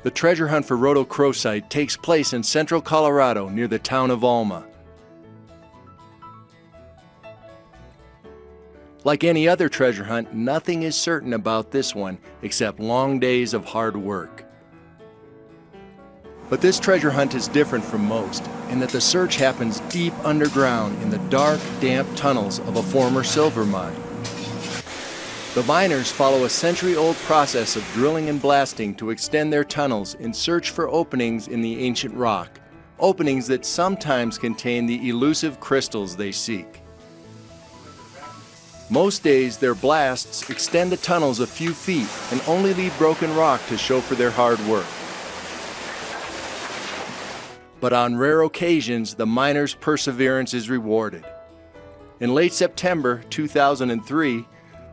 The treasure hunt for rhodochrosite takes place in central Colorado near the town of Alma. Like any other treasure hunt, nothing is certain about this one except long days of hard work. But this treasure hunt is different from most in that the search happens deep underground in the dark, damp tunnels of a former silver mine. The miners follow a century-old process of drilling and blasting to extend their tunnels in search for openings in the ancient rock, openings that sometimes contain the elusive crystals they seek. Most days, their blasts extend the tunnels a few feet and only leave broken rock to show for their hard work. But on rare occasions, the miners' perseverance is rewarded. In late September 2003,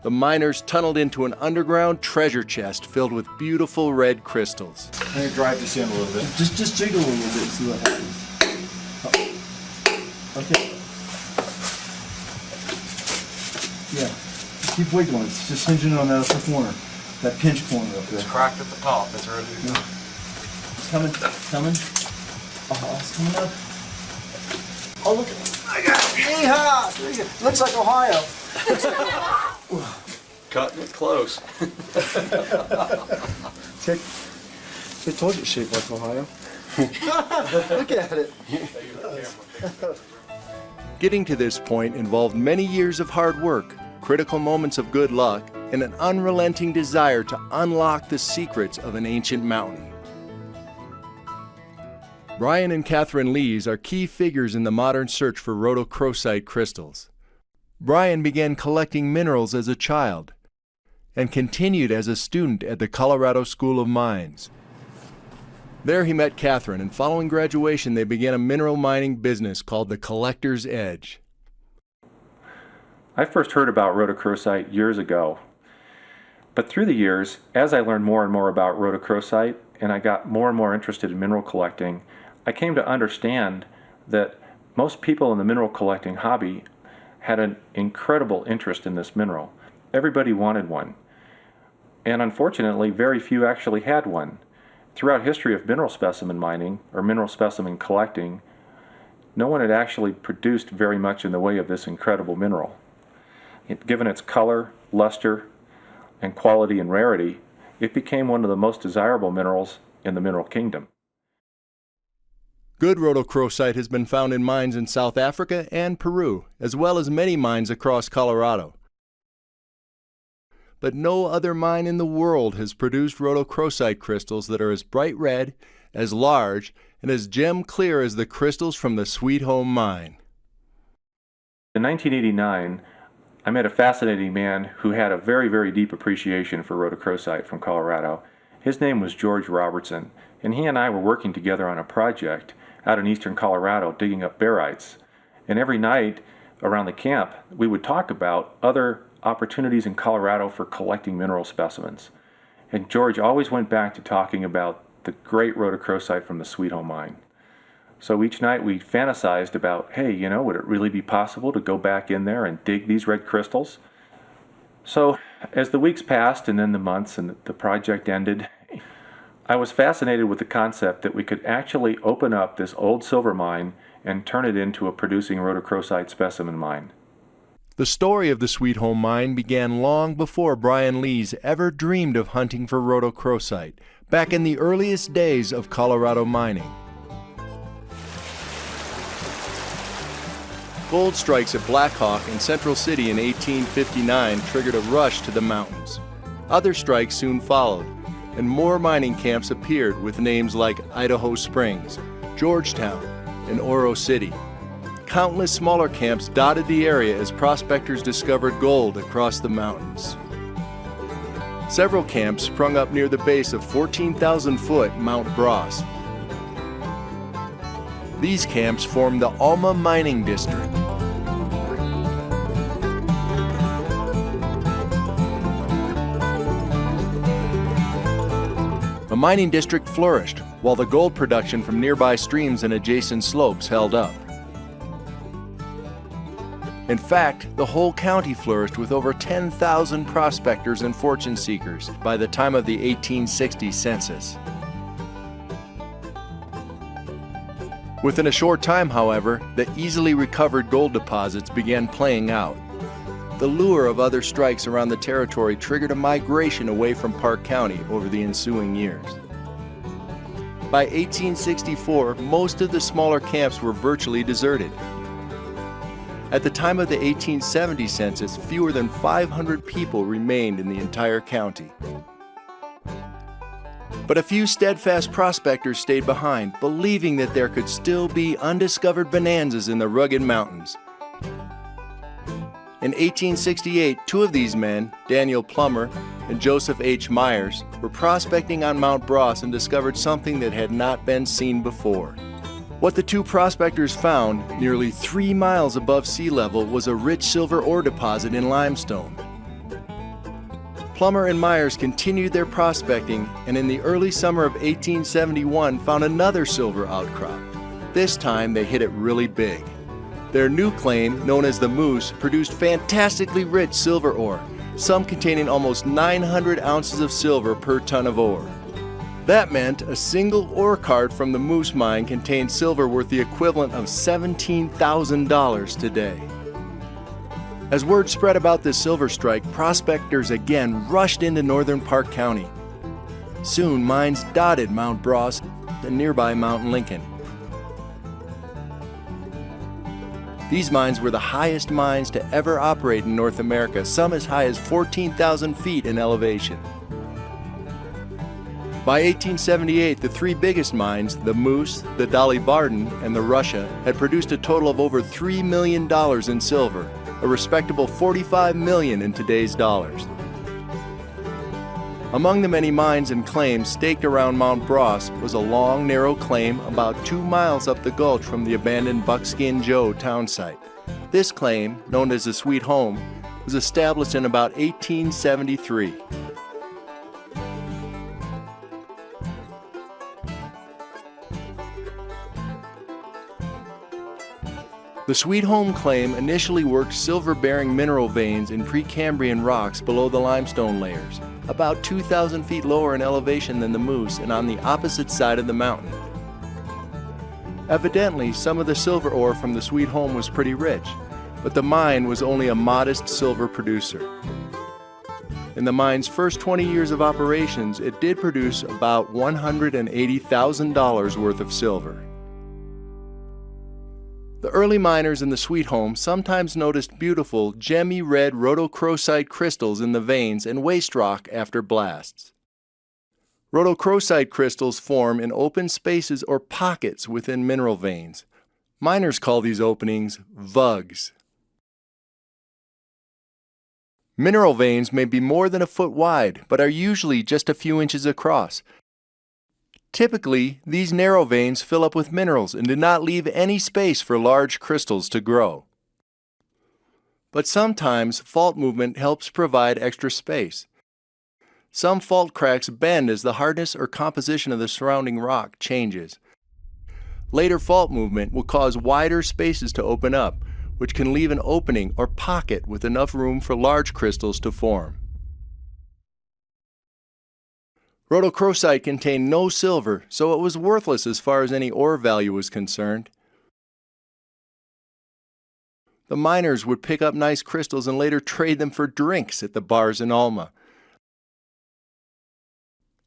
the miners tunneled into an underground treasure chest filled with beautiful red crystals. I'm going to drive this in a little bit. Just jiggle a little bit and see what happens. Oh. Okay. Yeah, just keep wiggling. It's just hinging on that upper corner, that pinch corner up there. It's cracked at the top. It's ready to go. It's coming, it's coming. Oh, it's coming up. Oh, look at it. I got it. Yeehaw! There you go. Looks like Ohio. Cutting it close. See, I told you it's shaped like Ohio. Look at it. Getting to this point involved many years of hard work, critical moments of good luck, and an unrelenting desire to unlock the secrets of an ancient mountain. Brian and Catherine Lees are key figures in the modern search for rhodochrosite crystals. Brian began collecting minerals as a child and continued as a student at the Colorado School of Mines. There he met Catherine, and following graduation they began a mineral mining business called the Collector's Edge. I first heard about rhodochrosite years ago, but through the years, as I learned more and more about rhodochrosite and I got more and more interested in mineral collecting, I came to understand that most people in the mineral collecting hobby had an incredible interest in this mineral. Everybody wanted one, and unfortunately very few actually had one. Throughout history of mineral specimen mining, or mineral specimen collecting, no one had actually produced very much in the way of this incredible mineral. Given its color, luster, and quality and rarity, it became one of the most desirable minerals in the mineral kingdom. Good rhodochrosite has been found in mines in South Africa and Peru, as well as many mines across Colorado. But no other mine in the world has produced rhodochrosite crystals that are as bright red, as large, and as gem clear as the crystals from the Sweet Home mine. In 1989, I met a fascinating man who had a very, very deep appreciation for rhodochrosite from Colorado. His name was George Robertson, and he and I were working together on a project out in eastern Colorado digging up barites. And every night around the camp, we would talk about other opportunities in Colorado for collecting mineral specimens. And George always went back to talking about the great rhodochrosite from the Sweet Home mine. So each night we fantasized about, hey, you know, would it really be possible to go back in there and dig these red crystals? So as the weeks passed and then the months and the project ended, I was fascinated with the concept that we could actually open up this old silver mine and turn it into a producing rhodochrosite specimen mine. The story of the Sweet Home mine began long before Brian Lees ever dreamed of hunting for rhodochrosite, back in the earliest days of Colorado mining. Gold strikes at Black Hawk and Central City in 1859 triggered a rush to the mountains. Other strikes soon followed, and more mining camps appeared with names like Idaho Springs, Georgetown, and Oro City. Countless smaller camps dotted the area as prospectors discovered gold across the mountains. Several camps sprung up near the base of 14,000-foot Mount Bross. These camps formed the Alma Mining District. The mining district flourished, while the gold production from nearby streams and adjacent slopes held up. In fact, the whole county flourished with over 10,000 prospectors and fortune seekers by the time of the 1860 census. Within a short time, however, the easily recovered gold deposits began playing out. The lure of other strikes around the territory triggered a migration away from Park County over the ensuing years. By 1864, most of the smaller camps were virtually deserted. At the time of the 1870 census, fewer than 500 people remained in the entire county. But a few steadfast prospectors stayed behind, believing that there could still be undiscovered bonanzas in the rugged mountains. In 1868, two of these men, Daniel Plummer and Joseph H. Myers, were prospecting on Mount Bros and discovered something that had not been seen before. What the two prospectors found, nearly 3 miles above sea level, was a rich silver ore deposit in limestone. Plummer and Myers continued their prospecting, and in the early summer of 1871 found another silver outcrop. This time they hit it really big. Their new claim, known as the Moose, produced fantastically rich silver ore, some containing almost 900 ounces of silver per ton of ore. That meant a single ore cart from the Moose mine contained silver worth the equivalent of $17,000 today. As word spread about this silver strike, prospectors again rushed into northern Park County. Soon, mines dotted Mount Bros and nearby Mount Lincoln. These mines were the highest mines to ever operate in North America, some as high as 14,000 feet in elevation. By 1878, the three biggest mines, the Moose, the Dolly Varden, and the Russia, had produced a total of over $3 million in silver, a respectable $45 million in today's dollars. Among the many mines and claims staked around Mount Bros was a long, narrow claim about 2 miles up the gulch from the abandoned Buckskin Joe town site. This claim, known as the Sweet Home, was established in about 1873. The Sweet Home claim initially worked silver-bearing mineral veins in Precambrian rocks below the limestone layers, about 2,000 feet lower in elevation than the Moose and on the opposite side of the mountain. Evidently, some of the silver ore from the Sweet Home was pretty rich, but the mine was only a modest silver producer. In the mine's first 20 years of operations, it did produce about $180,000 worth of silver. The early miners in the Sweet Home sometimes noticed beautiful, gemmy red rhodochrosite crystals in the veins and waste rock after blasts. Rhodochrosite crystals form in open spaces or pockets within mineral veins. Miners call these openings vugs. Mineral veins may be more than a foot wide, but are usually just a few inches across. Typically, these narrow veins fill up with minerals and do not leave any space for large crystals to grow. But sometimes fault movement helps provide extra space. Some fault cracks bend as the hardness or composition of the surrounding rock changes. Later fault movement will cause wider spaces to open up, which can leave an opening or pocket with enough room for large crystals to form. Rhodochrosite contained no silver, so it was worthless as far as any ore value was concerned. The miners would pick up nice crystals and later trade them for drinks at the bars in Alma.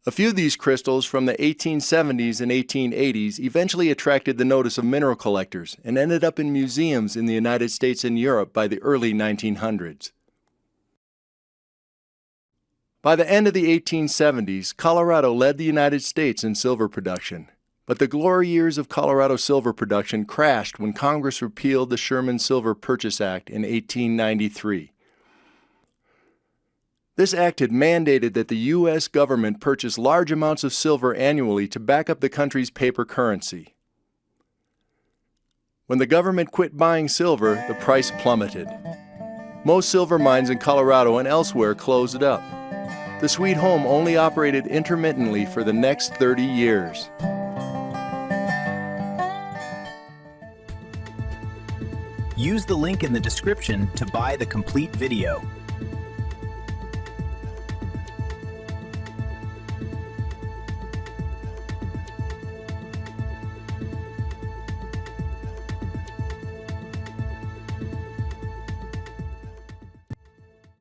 A few of these crystals from the 1870s and 1880s eventually attracted the notice of mineral collectors and ended up in museums in the United States and Europe by the early 1900s. By the end of the 1870s, Colorado led the United States in silver production. But the glory years of Colorado silver production crashed when Congress repealed the Sherman Silver Purchase Act in 1893. This act had mandated that the U.S. government purchase large amounts of silver annually to back up the country's paper currency. When the government quit buying silver, the price plummeted. Most silver mines in Colorado and elsewhere closed up. The Sweet Home only operated intermittently for the next 30 years. Use the link in the description to buy the complete video.